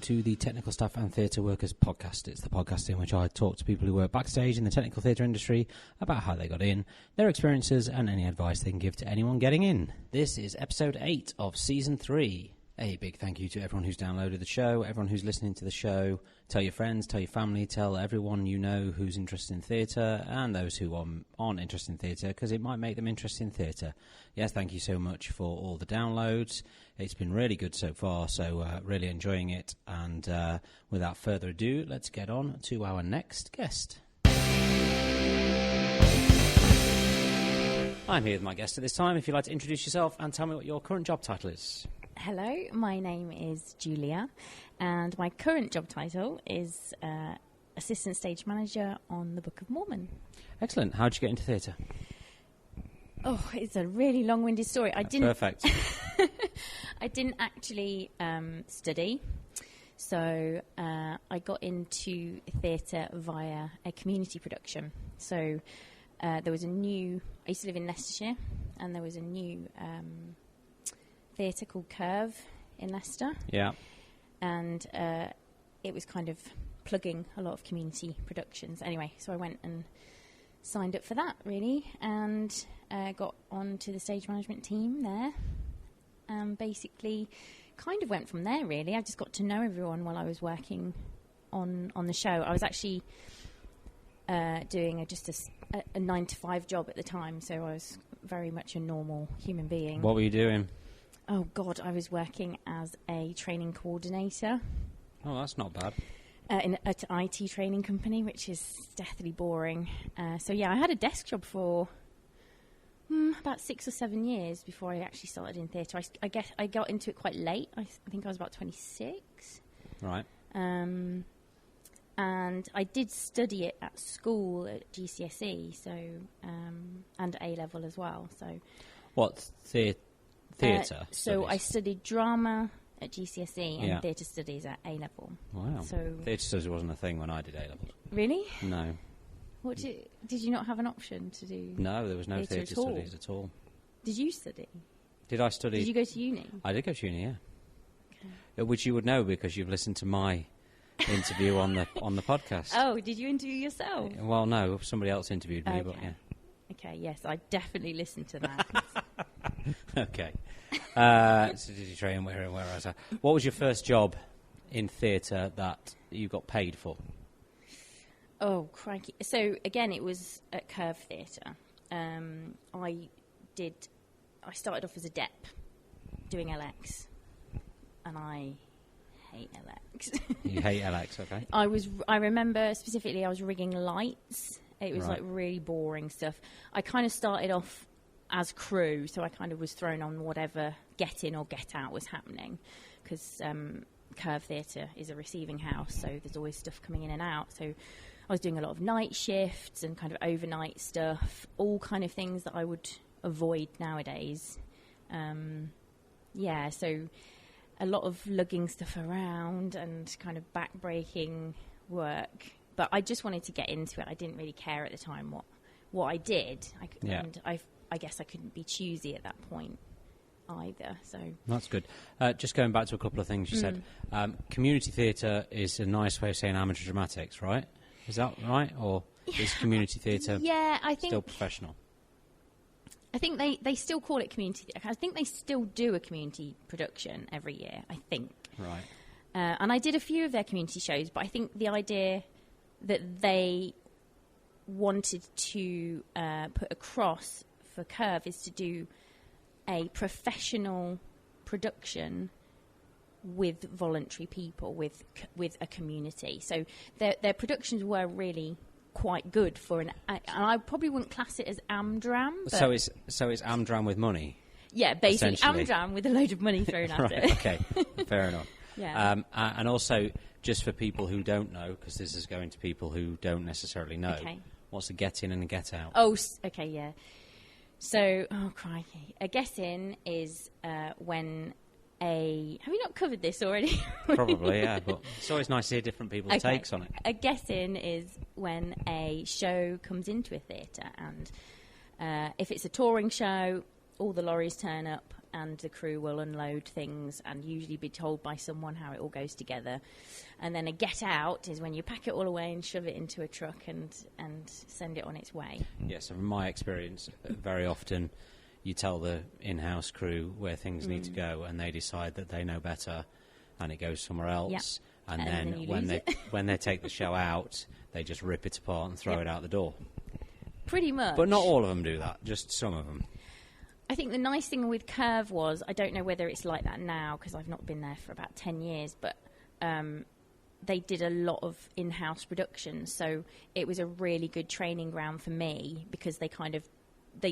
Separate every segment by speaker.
Speaker 1: to the Technical Staff and Theatre Workers podcast. It's the podcast in which I talk to people who work backstage in the technical theatre industry about how they got in, their experiences, and any advice they can give to anyone getting in. This is episode 8 of season 3. A big thank you to everyone who's downloaded the show, everyone who's listening to the show. Tell your friends, tell your family, tell everyone you know who's interested in theatre and those who aren't interested in theatre, because it might make them interested in theatre. Yes, thank you so much for all the downloads. It's been really good so far, so really enjoying it. And without further ado, let's get on to our next guest. I'm here with my guest at this time. If you'd like to introduce yourself and tell me what your current job title is.
Speaker 2: Hello, my name is Julia, and my current job title is Assistant Stage Manager on the Book of Mormon.
Speaker 1: Excellent. How did you get into theatre?
Speaker 2: Oh, it's a really long-winded story.
Speaker 1: Perfect.
Speaker 2: I didn't actually study, so I got into theatre via a community production. So there was I used to live in Leicestershire, and there was a new theatre called Curve in Leicester.
Speaker 1: Yeah.
Speaker 2: And it was kind of plugging a lot of community productions. Anyway, so I went and signed up for that, really, and got onto the stage management team there. Basically, kind of went from there, really. I just got to know everyone while I was working on the show. I was actually doing just a 9-to-5 job at the time, so I was very much a normal human being.
Speaker 1: What were you doing?
Speaker 2: Oh, God, I was working as a training coordinator.
Speaker 1: Oh, that's not bad.
Speaker 2: In an IT training company, which is deathly boring. So, yeah, I had a desk job for about 6 or 7 years before I actually started in theatre. I guess I got into it quite late. I think I was about 26.
Speaker 1: Right.
Speaker 2: And I did study it at school at GCSE, so and A-level as well. So,
Speaker 1: What, theatre?
Speaker 2: So I studied drama at GCSE and theatre studies at A-level.
Speaker 1: Wow.
Speaker 2: So
Speaker 1: Theatre studies wasn't a thing when I did A-levels.
Speaker 2: Really?
Speaker 1: No.
Speaker 2: Did you not have an option to do?
Speaker 1: No, there was no theatre studies at all.
Speaker 2: Did you study?
Speaker 1: Did I study?
Speaker 2: Did you go to uni?
Speaker 1: I did go to uni, yeah.
Speaker 2: Okay.
Speaker 1: Which you would know because you've listened to my interview on the podcast.
Speaker 2: Oh, did you interview yourself?
Speaker 1: Well, no, somebody else interviewed me, but yeah.
Speaker 2: Okay, yes, I definitely listened to that.
Speaker 1: Okay. So did you train where else? What was your first job in theatre that you got paid for?
Speaker 2: Oh, crikey. So, again, it was at Curve Theatre. I started off as a DEP, doing LX, and I hate LX.
Speaker 1: You hate LX, okay.
Speaker 2: I remember specifically I was rigging lights. It was like really boring stuff. I kind of started off as crew, so I kind of was thrown on whatever get in or get out was happening, because Curve Theatre is a receiving house, so there's always stuff coming in and out. So I was doing a lot of night shifts and kind of overnight stuff, all kind of things that I would avoid nowadays. So a lot of lugging stuff around and kind of back-breaking work. But I just wanted to get into it. I didn't really care at the time what I did. And I guess I couldn't be choosy at that point either. So
Speaker 1: that's good. Just going back to a couple of things you said. Community theatre is a nice way of saying amateur dramatics, right? Is that right? Or is community theatre still professional?
Speaker 2: I think they still call it community theatre. I think they still do a community production every year, I think.
Speaker 1: Right.
Speaker 2: And I did a few of their community shows, but I think the idea that they wanted to put across for Curve is to do a professional production with voluntary people, with a community. So their productions were really quite good for and I probably wouldn't class it as Amdram.
Speaker 1: So it's Amdram with money.
Speaker 2: Yeah, basically Amdram with a load of money thrown at it.
Speaker 1: Okay, fair enough.
Speaker 2: Yeah.
Speaker 1: And also, just for people who don't know, because this is going to people who don't necessarily know, what's a get in and a get out?
Speaker 2: Oh, okay, yeah. So, oh crikey, a get in is when have you not covered this already?
Speaker 1: Probably, yeah, but it's always nice to hear different people's takes on it.
Speaker 2: A get-in is when a show comes into a theatre, and if it's a touring show, all the lorries turn up, and the crew will unload things and usually be told by someone how it all goes together. And then a get out is when you pack it all away and shove it into a truck and send it on its way.
Speaker 1: Yes, so from my experience, very often you tell the in-house crew where things need to go, and they decide that they know better, and it goes somewhere else.
Speaker 2: Yep.
Speaker 1: And then
Speaker 2: when
Speaker 1: when they take the show out, they just rip it apart and throw it out the door.
Speaker 2: Pretty much.
Speaker 1: But not all of them do that, just some of them.
Speaker 2: I think the nice thing with Curve was, I don't know whether it's like that now because I've not been there for about 10 years, but they did a lot of in-house productions, so it was a really good training ground for me because they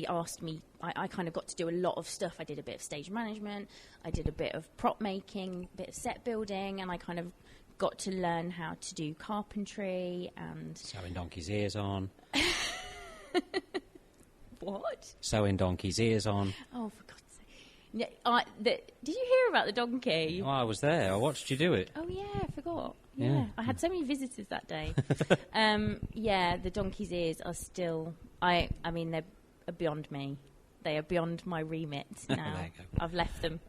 Speaker 2: asked me, I kind of got to do a lot of stuff. I did a bit of stage management, I did a bit of prop making, a bit of set building, and I kind of got to learn how to do carpentry and...
Speaker 1: Sewing donkey's ears on.
Speaker 2: What?
Speaker 1: Sewing donkey's ears on.
Speaker 2: Oh, for God's sake. Did you hear about the donkey?
Speaker 1: Oh, I was there. I watched you do it.
Speaker 2: Oh, yeah, I forgot.
Speaker 1: Yeah.
Speaker 2: Yeah, I had so many visitors that day. The donkey's ears are still... I mean, they're beyond me. They are beyond my remit now.
Speaker 1: There you go.
Speaker 2: I've left them.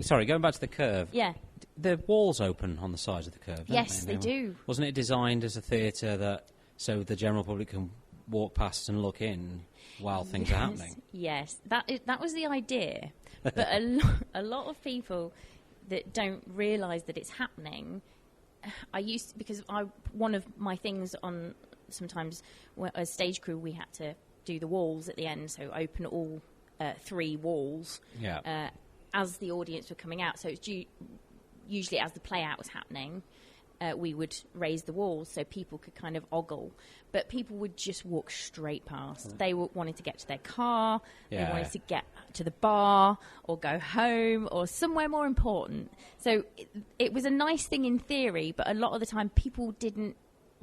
Speaker 1: Sorry, going back to the Curve.
Speaker 2: Yeah.
Speaker 1: The walls open on the sides of the Curve, don't
Speaker 2: Yes, they do.
Speaker 1: Wasn't it designed as a theatre so the general public can walk past and look in while things are happening? Yes,
Speaker 2: that was the idea. But a lot of people that don't realise that it's happening, because one of my things on sometimes as stage crew we had to do the walls at the end, so open all 3 walls as the audience were coming out. So it's usually as the play out was happening, we would raise the walls so people could kind of ogle. But people would just walk straight past. They wanted to get to their car, they wanted to get to the bar or go home or somewhere more important. So it was a nice thing in theory, but a lot of the time people didn't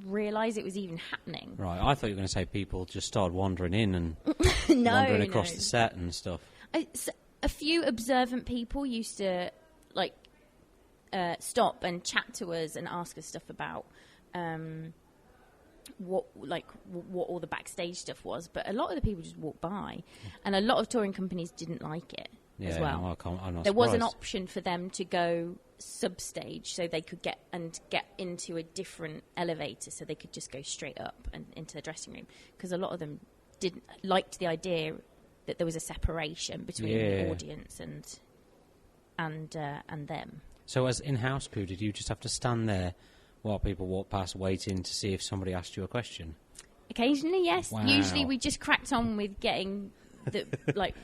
Speaker 2: realise it was even happening.
Speaker 1: Right, I thought you were going to say people just started wandering in and wandering across the set and stuff.
Speaker 2: A few observant people used to stop and chat to us and ask us stuff about what all the backstage stuff was, but a lot of the people just walked by, and a lot of touring companies didn't like it as well.
Speaker 1: I'm not
Speaker 2: there was an
Speaker 1: surprised.
Speaker 2: option for them to go substage, so they could get into a different elevator, so they could just go straight up and into the dressing room, because a lot of them liked the idea that there was a separation between the audience and them.
Speaker 1: So as in-house crew, did you just have to stand there while people walked past waiting to see if somebody asked you a question?
Speaker 2: Occasionally, yes.
Speaker 1: Wow.
Speaker 2: Usually we just cracked on with getting the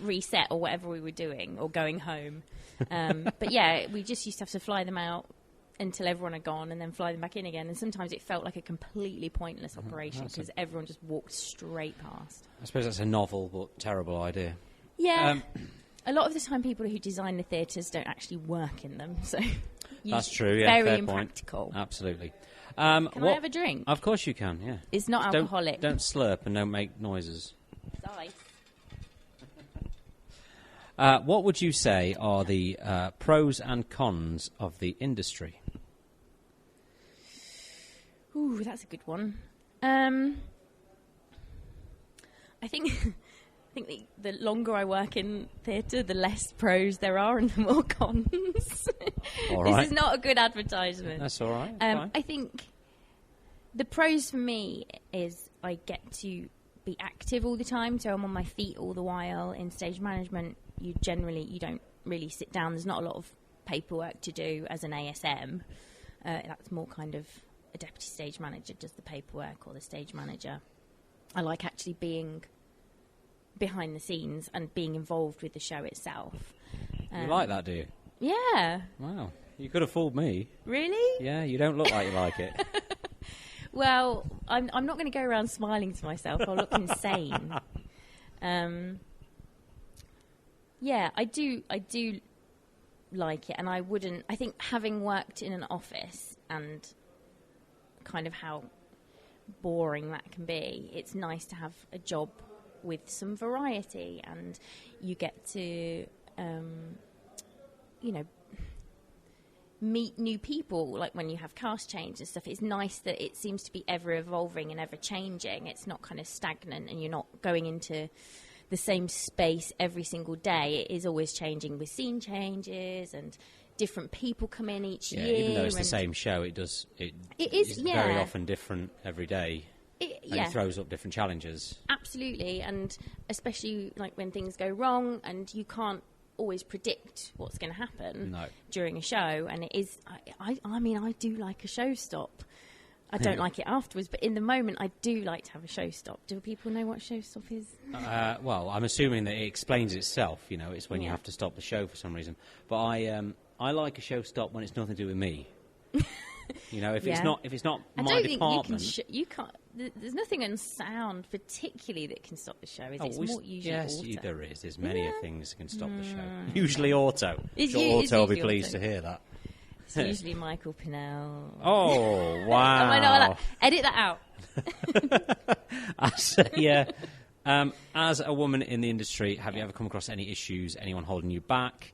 Speaker 2: reset or whatever we were doing, or going home. But yeah, we just used to have to fly them out until everyone had gone and then fly them back in again. And sometimes it felt like a completely pointless operation because everyone just walked straight past.
Speaker 1: I suppose that's a novel but terrible idea.
Speaker 2: Yeah. A lot of the time people who design the theatres don't actually work in them, so...
Speaker 1: That's true, yeah,
Speaker 2: very
Speaker 1: fair
Speaker 2: impractical.
Speaker 1: Point. Absolutely.
Speaker 2: Can I have a drink?
Speaker 1: Of course you can, yeah.
Speaker 2: It's not alcoholic.
Speaker 1: Don't slurp and don't make noises.
Speaker 2: It's
Speaker 1: ice. What would you say are the pros and cons of the industry?
Speaker 2: Ooh, that's a good one. I think the longer I work in theatre, the less pros there are and the more cons.
Speaker 1: All right.
Speaker 2: This is not a good advertisement.
Speaker 1: That's all right.
Speaker 2: I think the pros for me is I get to be active all the time, so I'm on my feet all the while. In stage management, you don't really sit down. There's not a lot of paperwork to do as an ASM. That's more kind of a deputy stage manager does the paperwork, or the stage manager. I like actually being behind the scenes and being involved with the show itself.
Speaker 1: You like that, do you?
Speaker 2: Yeah.
Speaker 1: Wow. You could have fooled me.
Speaker 2: Really?
Speaker 1: Yeah, you don't look like you like it.
Speaker 2: Well, I'm not going to go around smiling to myself. I'll look insane. Yeah, I do like it, and I think having worked in an office and kind of how boring that can be, it's nice to have a job with some variety, and you get to meet new people. Like when you have cast change and stuff, it's nice that it seems to be ever evolving and ever changing. It's not kind of stagnant, and you're not going into the same space every single day. It is always changing with scene changes and different people come in each year.
Speaker 1: Even though it's the same show, it is very often different every day. It throws up different challenges.
Speaker 2: Absolutely, and especially like when things go wrong and you can't always predict what's going to happen during a show. And it is, I mean, I do like a show stop. I don't like it afterwards, but in the moment, I do like to have a show stop. Do people know what show stop is?
Speaker 1: Well, I'm assuming that it explains itself. You know, it's when you have to stop the show for some reason. But I like a show stop when it's nothing to do with me. You know, if it's not my department,
Speaker 2: you can't. There's nothing on sound particularly that can stop the show. It's more usually auto.
Speaker 1: There is. There's many things that can stop the show. Usually auto. Auto will be pleased to hear that.
Speaker 2: It's usually Michael Pinnell.
Speaker 1: Oh, wow.
Speaker 2: Am I not allowed? Edit that
Speaker 1: out. As a woman in the industry, have you ever come across any issues, anyone holding you back?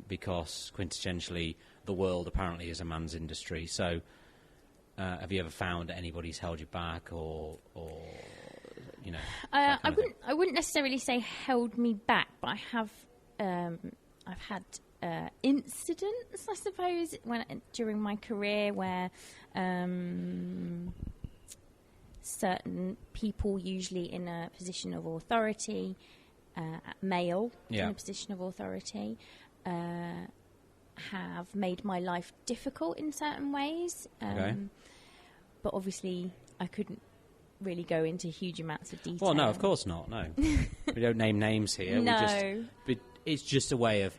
Speaker 1: Because quintessentially, the world apparently is a man's industry. So have you ever found anybody's held you back or you know?
Speaker 2: I wouldn't necessarily say held me back, but I have I've had incidents, I suppose, during my career where certain people, usually in a position of authority, male in a position of authority, have made my life difficult in certain ways. But obviously, I couldn't really go into huge amounts of detail.
Speaker 1: Well, no, of course not. No, we don't name names here.
Speaker 2: No.
Speaker 1: It's just a way of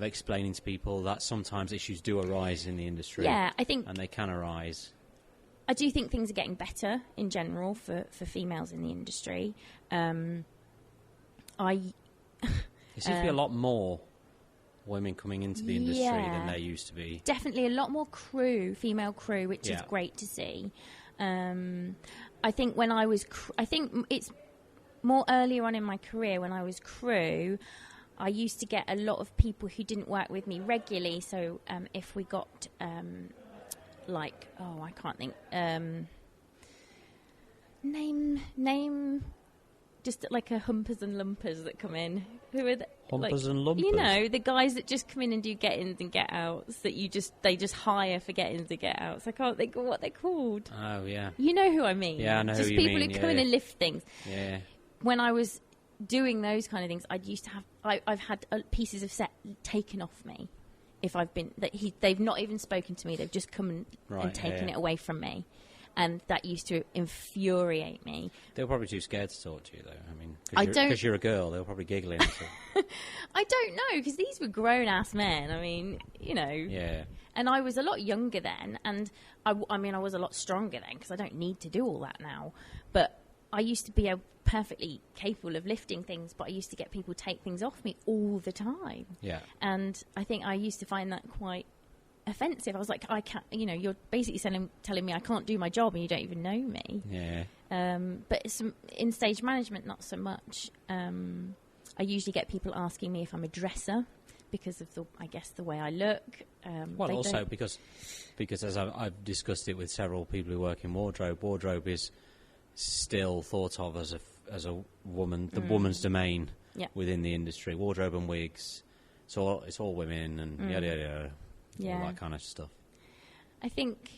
Speaker 1: explaining to people that sometimes issues do arise in the industry.
Speaker 2: Yeah, I think...
Speaker 1: And they can arise.
Speaker 2: I do think things are getting better in general for females in the industry. There
Speaker 1: seems to be a lot more women coming into the industry than there used to be.
Speaker 2: Definitely a lot more female crew, which is great to see. I think when I was... I think it's more earlier on in my career when I was crew... I used to get a lot of people who didn't work with me regularly. So if we got, I can't think, name, just like a humpers and lumpers that come in. Who are
Speaker 1: humpers and lumpers?
Speaker 2: You know, the guys that just come in and do get-ins and get-outs that they just hire for get-ins and get-outs. I can't think of what they're called.
Speaker 1: Oh, yeah.
Speaker 2: You know who I mean.
Speaker 1: Yeah, I know
Speaker 2: just
Speaker 1: who you mean.
Speaker 2: Just people who come in and lift things.
Speaker 1: Yeah.
Speaker 2: When I was doing those kind of things, I've had pieces of set taken off me. If I've been they've not even spoken to me, they've just come and taken it away from me, and that used to infuriate me.
Speaker 1: They were probably too scared to talk to you, though. I mean, because you're a girl, they were probably giggling. So.
Speaker 2: I don't know, because these were grown ass men. I mean, you know.
Speaker 1: Yeah.
Speaker 2: And I was a lot younger then, and I was a lot stronger then because I don't need to do all that now, but. I used to be perfectly capable of lifting things, but I used to get people take things off me all the time. Yeah. And I think I used to find that quite offensive. I was like, I can't, you know, you're basically telling me I can't do my job and you don't even know me.
Speaker 1: Yeah.
Speaker 2: But in stage management, not so much. I usually get people asking me if I'm a dresser because of the way I look.
Speaker 1: Well, also because as I've discussed it with several people who work in wardrobe is still thought of as a woman, the woman's domain within the industry. Wardrobe and wigs, it's all women and yada yada, all that kind of stuff.
Speaker 2: I think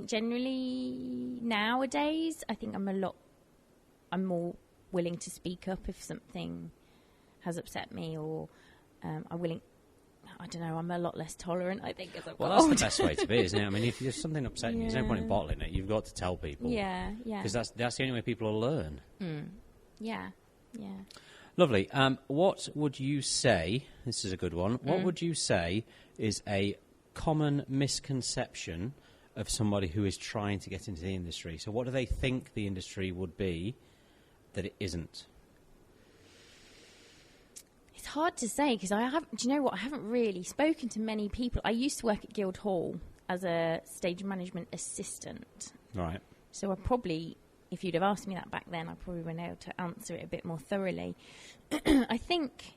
Speaker 2: generally nowadays, I think I'm more willing to speak up if something has upset me, or I don't know, I'm a lot less tolerant, I think, as I've got
Speaker 1: that's
Speaker 2: older.
Speaker 1: the best way to be, isn't it? I mean, if there's something upsetting you, there's no point in bottling it. You've got to tell people.
Speaker 2: Yeah.
Speaker 1: Because that's the only way people will learn.
Speaker 2: Yeah.
Speaker 1: Lovely. What would you say, this is a good one, what would you say is a common misconception of somebody who is trying to get into the industry? So what do they think the industry would be that it isn't?
Speaker 2: It's hard to say because do you know what? I haven't really spoken to many people. I used to work at Guildhall as a stage management assistant.
Speaker 1: Right.
Speaker 2: So I probably, if you'd have asked me that back then, I probably would have been able to answer it a bit more thoroughly. I think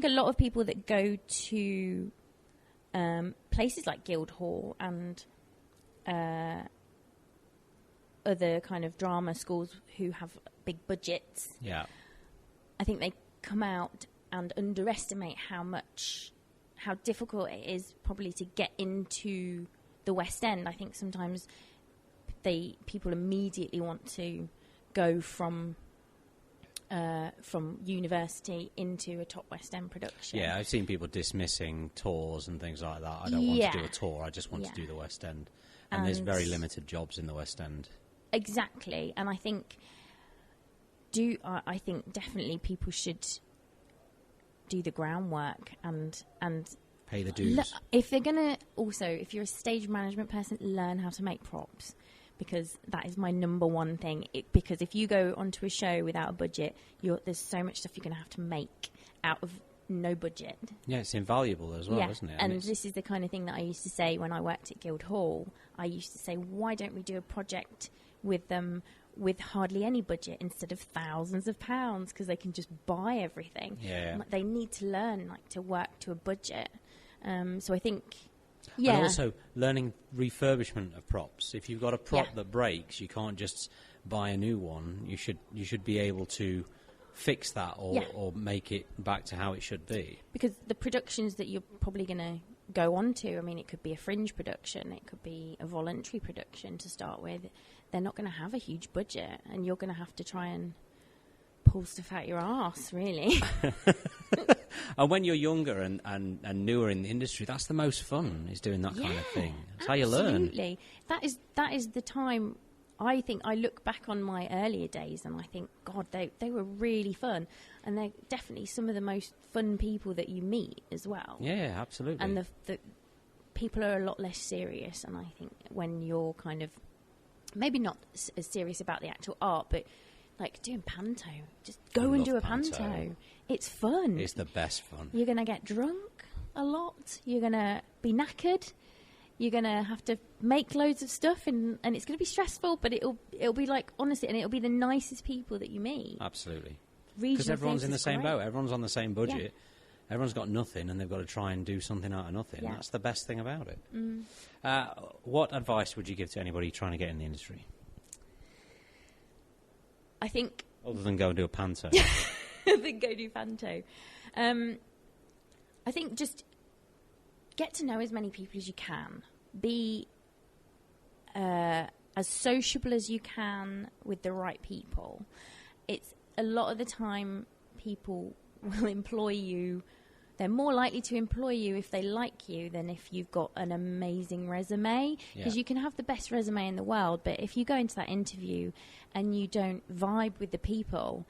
Speaker 2: a lot of people that go to places like Guildhall and other kind of drama schools who have big budgets.
Speaker 1: Yeah.
Speaker 2: I think they come out and underestimate how difficult it is probably to get into the West End. I think sometimes people immediately want to go from university into a top West End production.
Speaker 1: Yeah, I've seen people dismissing tours and things like that. I don't want to do a tour, I just want to do the West End. And there's very limited jobs in the West End.
Speaker 2: Exactly. And I think definitely people should do the groundwork and
Speaker 1: pay the dues.
Speaker 2: If they're going to also, if you're a stage management person, learn how to make props, because that is my number one thing. Because if you go onto a show without a budget, there's so much stuff you're going to have to make out of no budget.
Speaker 1: Yeah, it's invaluable as well, isn't it?
Speaker 2: And this is the kind of thing that I used to say when I worked at Guildhall. I used to say, why don't we do a project with them with hardly any budget instead of thousands of pounds, because they can just buy everything.
Speaker 1: Yeah.
Speaker 2: They need to learn to work to a budget. So I think,
Speaker 1: And also learning refurbishment of props. If you've got a prop that breaks, you can't just buy a new one. You should be able to fix that or make it back to how it should be.
Speaker 2: Because the productions that you're probably going to go on to, I mean, it could be a fringe production, it could be a voluntary production to start with. They're not going to have a huge budget, and you're going to have to try and pull stuff out your arse, really.
Speaker 1: And when you're younger and newer in the industry, that's the most fun, is doing that kind of thing. That's how you learn.
Speaker 2: Absolutely. That is the time. I think I look back on my earlier days and I think, God, they were really fun. And they're definitely some of the most fun people that you meet as well.
Speaker 1: Yeah, absolutely.
Speaker 2: And the people are a lot less serious. And I think when you're kind of, maybe not as serious about the actual art, but like doing panto, just go and do a panto. It's fun.
Speaker 1: It's the best fun.
Speaker 2: You're going to get drunk a lot. You're going to be knackered. You're going to have to make loads of stuff, and it's going to be stressful, but it'll be like, honestly, and it'll be the nicest people that you meet.
Speaker 1: Absolutely. Because everyone's in the same boat. Everyone's on the same budget. Yeah. Everyone's got nothing, and they've got to try and do something out of nothing. Yeah. That's the best thing about it. What advice would you give to anybody trying to get in the industry?
Speaker 2: I think...
Speaker 1: Other than go and do a panto.
Speaker 2: Then go do panto. I think just get to know as many people as you can. Be as sociable as you can with the right people. It's a lot of the time people will employ you. They're more likely to employ you if they like you than if you've got an amazing resume. Because you can have the best resume in the world, but if you go into that interview and you don't vibe with the people,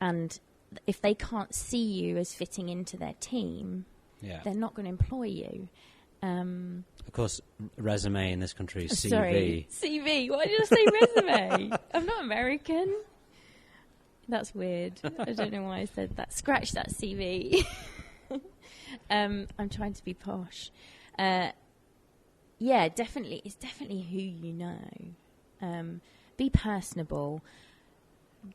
Speaker 2: and if they can't see you as fitting into their team, they're not going to employ you.
Speaker 1: Of course, resume in this country is CV.
Speaker 2: Sorry, CV. Why did I say resume? I'm not American. That's weird. I don't know why I said that. Scratch that CV. I'm trying to be posh. Yeah, definitely. It's definitely who you know. Be personable.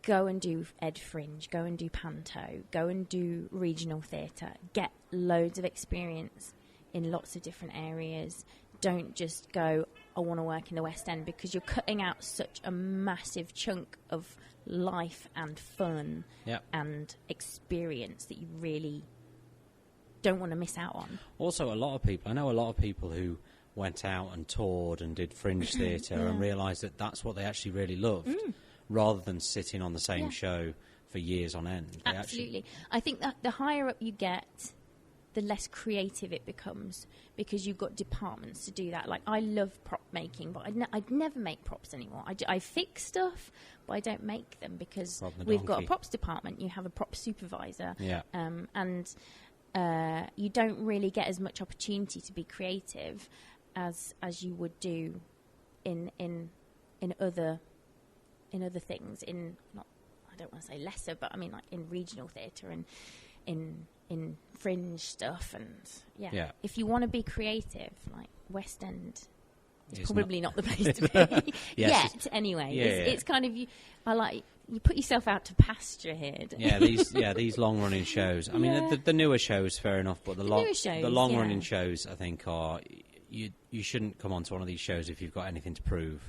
Speaker 2: Go and do Ed Fringe. Go and do panto. Go and do regional theatre. Get loads of experience in lots of different areas. Don't just go, I want to work in the West End, because you're cutting out such a massive chunk of life and fun and experience that you really don't want to miss out on. Also,
Speaker 1: I know a lot of people who went out and toured and did fringe theatre and realised that that's what they actually really loved, rather than sitting on the same show for years on end.
Speaker 2: Absolutely. I think that the higher up you get, the less creative it becomes, because you've got departments to do that. Like, I love prop making, but I'd never make props anymore. I fix stuff, but I don't make them, because we've got a props department. You have a prop supervisor. And you don't really get as much opportunity to be creative as you would do in other things. I don't want to say lesser, but I mean like in regional theatre and in fringe stuff, and if you want to be creative, like West End is probably not the place to be yet. Anyway, it's kind of you put yourself out to pasture here.
Speaker 1: These long running shows. I mean, the newer shows, fair enough, but the long running shows, I think, are you shouldn't come onto one of these shows if you've got anything to prove.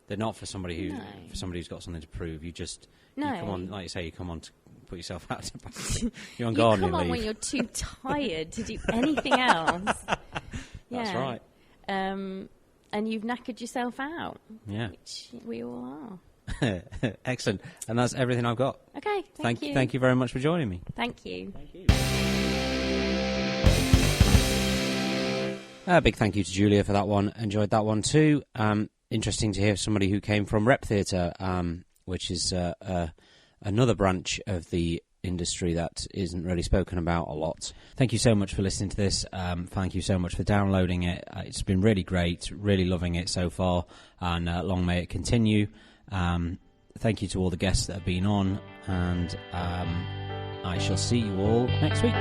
Speaker 1: They're not for somebody who's got something to prove. You come on, like you say, you come on to put yourself out to pasture. You're on gardening
Speaker 2: leave. You come on when you're too tired to do anything else.
Speaker 1: That's right.
Speaker 2: And you've knackered yourself out.
Speaker 1: Yeah.
Speaker 2: Which we all are.
Speaker 1: Excellent. And that's everything I've got.
Speaker 2: Okay, thank you.
Speaker 1: Thank you very much for joining me.
Speaker 2: Thank you.
Speaker 1: Thank you. A big thank you to Julia for that one. Enjoyed that one too. Interesting to hear somebody who came from rep theatre, which is another branch of the industry that isn't really spoken about a lot. Thank you so much for listening to this. Thank you so much for downloading it. It's been really great, really loving it so far, and long may it continue. Thank you to all the guests that have been on, and I shall see you all next week.